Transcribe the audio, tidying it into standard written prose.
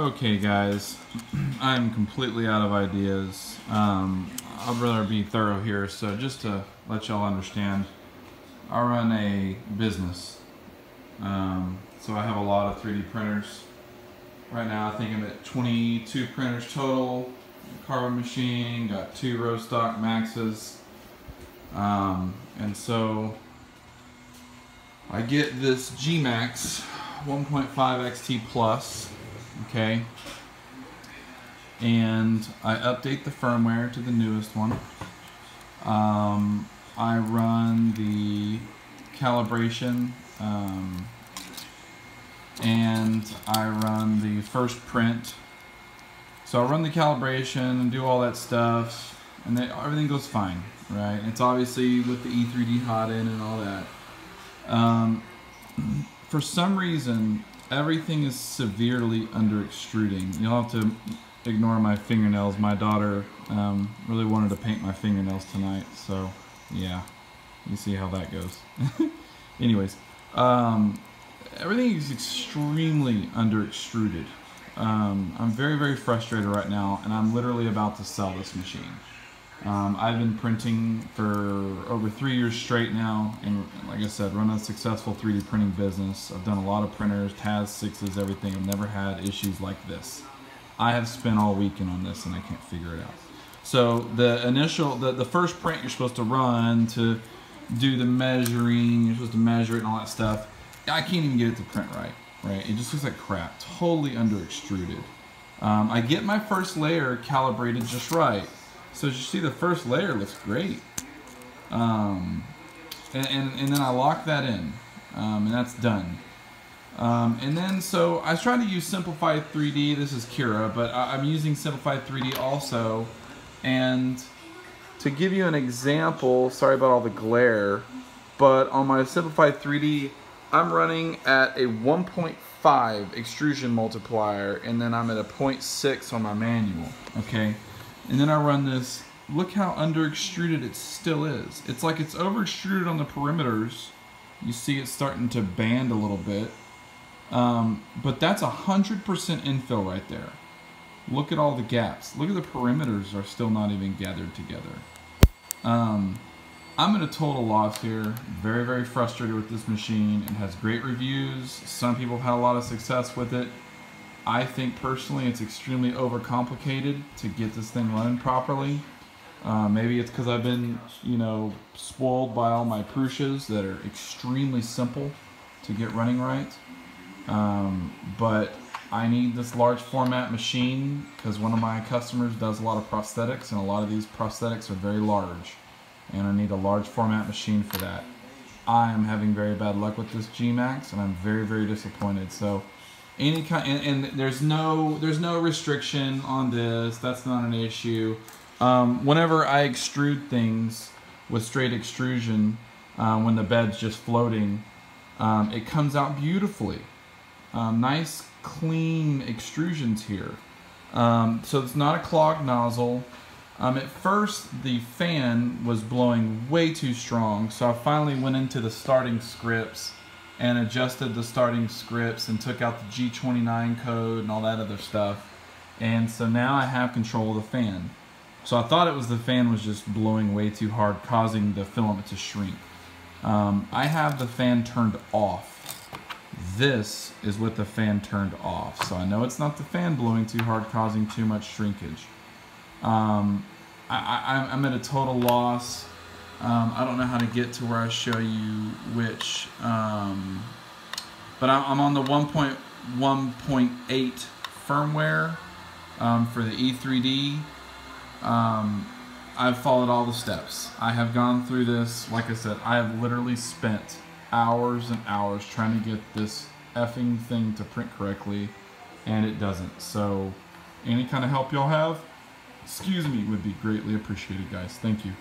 Okay guys, I'm completely out of ideas. I'd rather be thorough here, so just to let y'all understand, I run a business. So I have a lot of 3D printers. Right now I think I'm at 22 printers total. Carbon machine, got 2 row stock Maxes. And so I get this Gmax 1.5 XT Plus. Okay, and I update the firmware to the newest one. I run the calibration, and I run the first print. So I run the calibration and do all that stuff, and everything goes fine, right? It's obviously with the E3D hot in and all that. For some reason, everything is severely under extruding. You'll have to ignore my fingernails. My daughter really wanted to paint my fingernails tonight, so yeah, you see how that goes. Anyways, everything is extremely under extruded. I'm very frustrated right now, and I'm literally about to sell this machine. I've been printing for over 3 years straight now, and like I said, run a successful 3D printing business. I've done a lot of printers, TAS 6s, everything. I've never had issues like this. I have spent all weekend on this and I can't figure it out. So the first print you're supposed to run to do the measuring, you're supposed to measure it and all that stuff. I can't even get it to print right? It just looks like crap, totally under extruded. I get my first layer calibrated just right. So as you see, the first layer looks great. And then I lock that in, and that's done. And then, so I try to use Simplified 3D. This is Kira, but I'm using Simplified 3D also. And to give you an example, sorry about all the glare, but on my Simplified 3D, I'm running at a 1.5 extrusion multiplier, and then I'm at a 0.6 on my manual, okay? And then I run this. Look how under extruded it still is. It's like it's over extruded on the perimeters. You see it's starting to band a little bit. But that's 100% infill right there. Look at all the gaps. Look at the perimeters are still not even gathered together. I'm at a total loss here. Very frustrated with this machine. It has great reviews. Some people have had a lot of success with it. I think personally it's extremely overcomplicated to get this thing running properly. Maybe it's because I've been, spoiled by all my Prussias that are extremely simple to get running right. But I need this large format machine because one of my customers does a lot of prosthetics, and a lot of these prosthetics are very large, and I need a large format machine for that. I am having very bad luck with this Gmax, and I'm very disappointed. So any kind, and there's no restriction on this. That's not an issue. Whenever I extrude things with straight extrusion, when the bed's just floating, it comes out beautifully. Nice clean extrusions here. So it's not a clogged nozzle. At first the fan was blowing way too strong, so I finally went into the starting scripts and adjusted the starting scripts and took out the G29 code and all that other stuff. And so now I have control of the fan. So I thought it was the fan was just blowing way too hard, causing the filament to shrink. I have the fan turned off. This is with the fan turned off. So I know it's not the fan blowing too hard, causing too much shrinkage. I'm at a total loss. I don't know how to get to where I show you which, but I'm on the 1.1.8 firmware for the E3D. I've followed all the steps. I have gone through this. Like I said, I have literally spent hours and hours trying to get this effing thing to print correctly, and it doesn't. So any kind of help y'all have, excuse me, would be greatly appreciated, guys. Thank you.